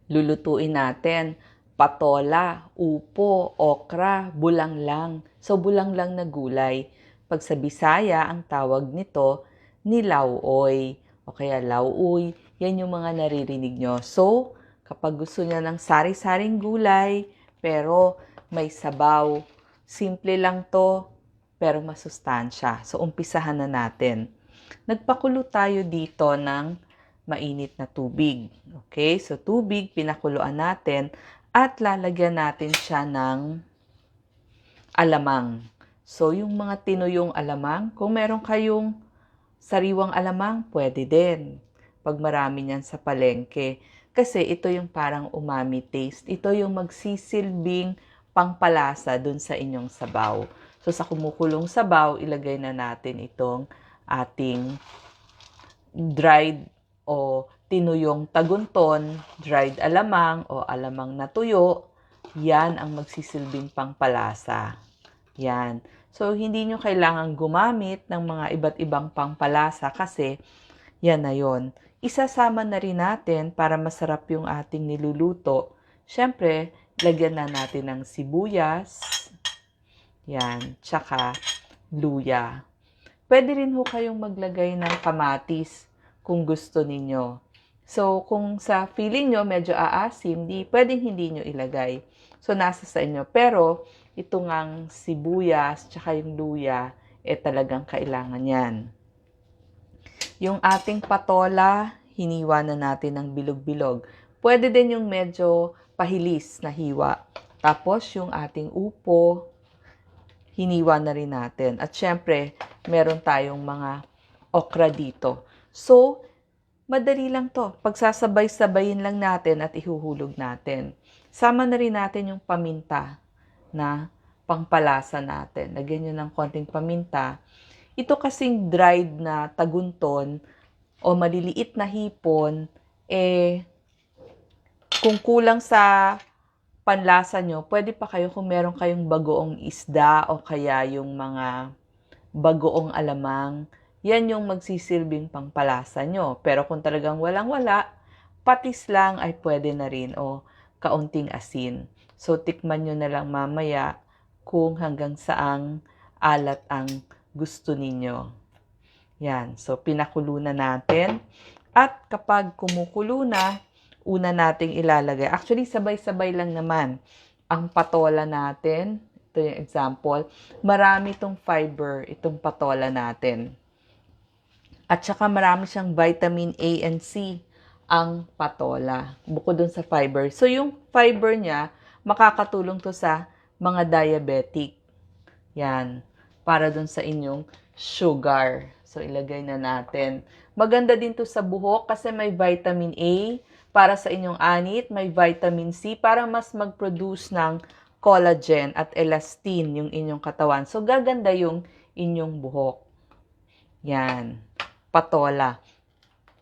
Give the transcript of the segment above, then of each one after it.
Lulutuin natin patola, upo, okra, bulanglang. So, bulanglang na gulay. Pag sa Bisaya, ang tawag nito, nilauoy. O kaya lauoy. Yan yung mga naririnig nyo. So, kapag gusto niya ng sari-saring gulay, pero may sabaw, simple lang to, pero masustansya. So, umpisahan na natin. Nagpakulo tayo dito ng mainit na tubig. Okay? So, tubig, pinakuluan natin at lalagyan natin siya ng alamang. So, yung mga tinuyong alamang, kung meron kayong sariwang alamang, pwede din. Pag marami niyan sa palengke. Kasi ito yung parang umami taste. Ito yung magsisilbing pangpalasa dun sa inyong sabaw. So, sa kumukulong sabaw, ilagay na natin itong ating dried o tinuyong tagunton, dried alamang o alamang na tuyo. Yan ang magsisilbing pangpalasa. Yan. So, hindi nyo kailangan gumamit ng mga iba't ibang pangpalasa kasi yan na yon. Isasama na rin natin para masarap yung ating niluluto. Siyempre, lagyan na natin ng sibuyas. Yan. Tsaka luya. Pwede rin ho kayong maglagay ng kamatis kung gusto ninyo. So, kung sa feeling nyo medyo aasim, pwedeng hindi nyo ilagay. So, nasa sa inyo. Pero, ito ngang sibuyas, tsaka yung luya, talagang kailangan yan. Yung ating patola, hiniwa na natin ng bilog-bilog. Pwede din yung medyo pahilis na hiwa. Tapos, yung ating upo, hiniwa na rin natin. At syempre, meron tayong mga okra dito. So, madali lang to. Pagsasabay-sabayin lang natin at ihuhulog natin. Sama na rin natin yung paminta na pangpalasa natin. Lagyan nyo ng konting paminta. Ito kasing dried na tagunton o maliliit na hipon, kung kulang sa panlasa nyo, pwede pa kayo kung meron kayong bagoong isda o kaya yung mga bagoong alamang. Yan yung magsisilbing pangpalasa nyo. Pero kung talagang walang-wala, patis lang ay pwede na rin o kaunting asin. So, tikman nyo na lang mamaya kung hanggang saang alat ang gusto ninyo. Yan. So, pinakulo na natin. At kapag kumukulo na, una nating ilalagay. Actually, sabay-sabay lang naman ang patola natin. Ito yung example. Marami itong fiber, itong patola natin. At saka marami siyang vitamin A and C ang patola. Bukod dun sa fiber. So, yung fiber niya, makakatulong to sa mga diabetic. Yan. Para dun sa inyong sugar. So, ilagay na natin. Maganda din to sa buhok kasi may vitamin A. Para sa inyong anit, may vitamin C para mas mag-produce ng collagen at elastin yung inyong katawan. So, gaganda yung inyong buhok. Yan. Patola.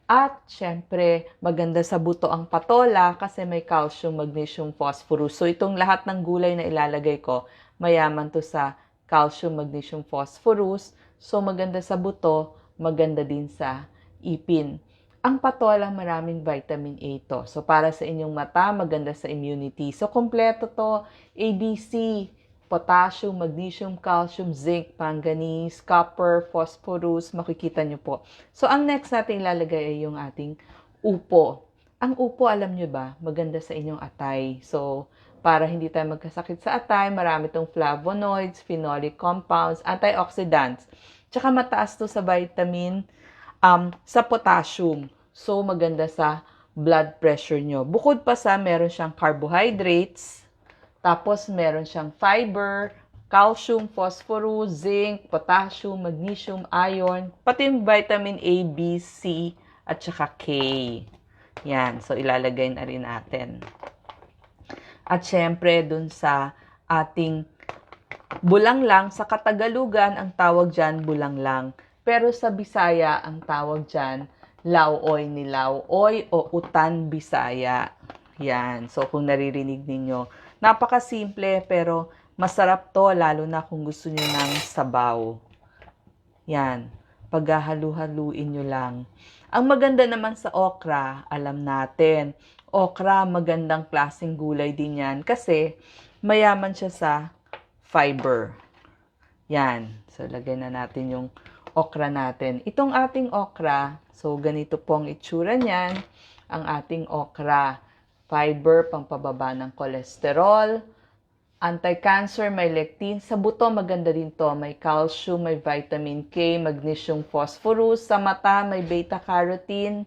At, syempre, maganda sa buto ang patola kasi may calcium, magnesium, phosphorus. So, itong lahat ng gulay na ilalagay ko, mayaman to sa calcium, magnesium, phosphorus. So, maganda sa buto, maganda din sa ipin. Ang patola, maraming vitamin A to. So, para sa inyong mata, maganda sa immunity. So, kompleto to. A, B, C, potassium, magnesium, calcium, zinc, manganese, copper, phosphorus. Makikita nyo po. So, ang next natin ilalagay ay yung ating upo. Ang upo, alam nyo ba, maganda sa inyong atay. So, para hindi tayo magkasakit sa atay, marami itong flavonoids, phenolic compounds, antioxidants. Tsaka mataas to sa vitamin, sa potassium. So, maganda sa blood pressure nyo. Bukod pa sa meron siyang carbohydrates, tapos meron siyang fiber, calcium, phosphorus, zinc, potassium, magnesium, iron, pati yung vitamin A, B, C, at saka K. Yan. So, ilalagay na rin natin. At syempre, dun sa ating bulanglang, sa Katagalugan, ang tawag dyan, bulanglang. Pero sa Bisaya, ang tawag dyan, lauoy ni lauoy o utan Bisaya. Yan. So, kung naririnig ninyo, napakasimple pero masarap to, lalo na kung gusto nyo ng sabaw. Yan. Paghahalu-haluin nyo lang. Ang maganda naman sa okra, alam natin, okra magandang klaseng gulay din yan kasi mayaman siya sa fiber. Yan. So, lagay na natin yung okra natin. Itong ating okra, so ganito po ang itsura niyan. Ang ating okra, fiber, pampababa ng cholesterol, anti-cancer, may lectin. Sa buto, maganda din to. May calcium, may vitamin K, magnesium, phosphorus. Sa mata, may beta-carotene.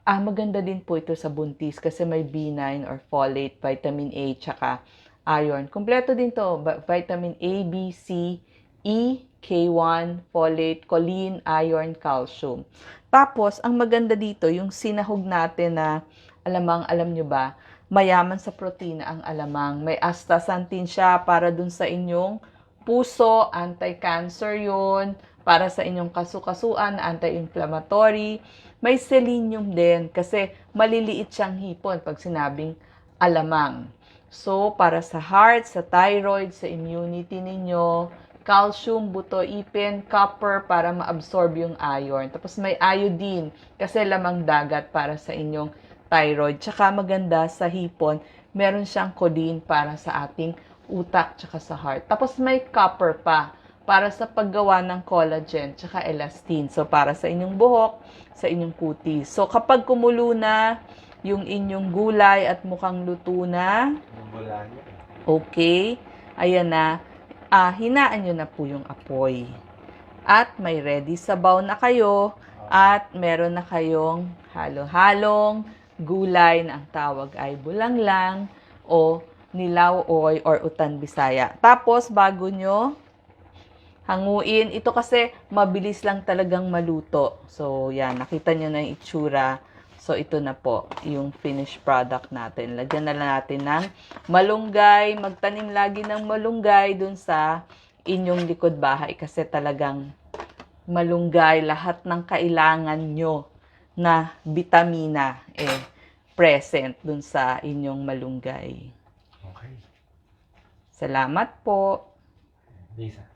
Maganda din po ito sa buntis kasi may B9 or folate, vitamin A, tsaka iron. Kompleto din to. Vitamin A, B, C, E, K1, folate, choline, iron, calcium. Tapos, ang maganda dito, yung sinahog natin na alamang, alam nyo ba, mayaman sa protina ang alamang. May astaxanthin siya para dun sa inyong puso, anti-cancer yun, para sa inyong kasukasuan, anti-inflammatory. May selenium din kasi maliliit siyang hipon pag sinabing alamang. So, para sa heart, sa thyroid, sa immunity ninyo, calcium, buto, ipin, copper para ma-absorb yung iron. Tapos may iodine kasi lamang dagat para sa inyong thyroid. Tsaka maganda sa hipon, meron siyang codeine para sa ating utak tsaka sa heart. Tapos may copper pa para sa paggawa ng collagen tsaka elastin. So para sa inyong buhok, sa inyong kutis. So kapag kumulo na yung inyong gulay at mukhang luto na, okay, ayan na, hinaan nyo na po yung apoy. At may ready sabaw na kayo at meron na kayong halo-halong gulay na ang tawag ay bulanglang o nilaw-oy or utan Bisaya. Tapos bago nyo hanguin, ito kasi mabilis lang talagang maluto. So yan, nakita nyo na yung itsura. So, ito na po, yung finished product natin. Lagyan na lang natin ng malunggay. Magtanim lagi ng malunggay dun sa inyong likod bahay. Kasi talagang malunggay, lahat ng kailangan nyo na vitamina present dun sa inyong malunggay. Okay. Salamat po. Lisa.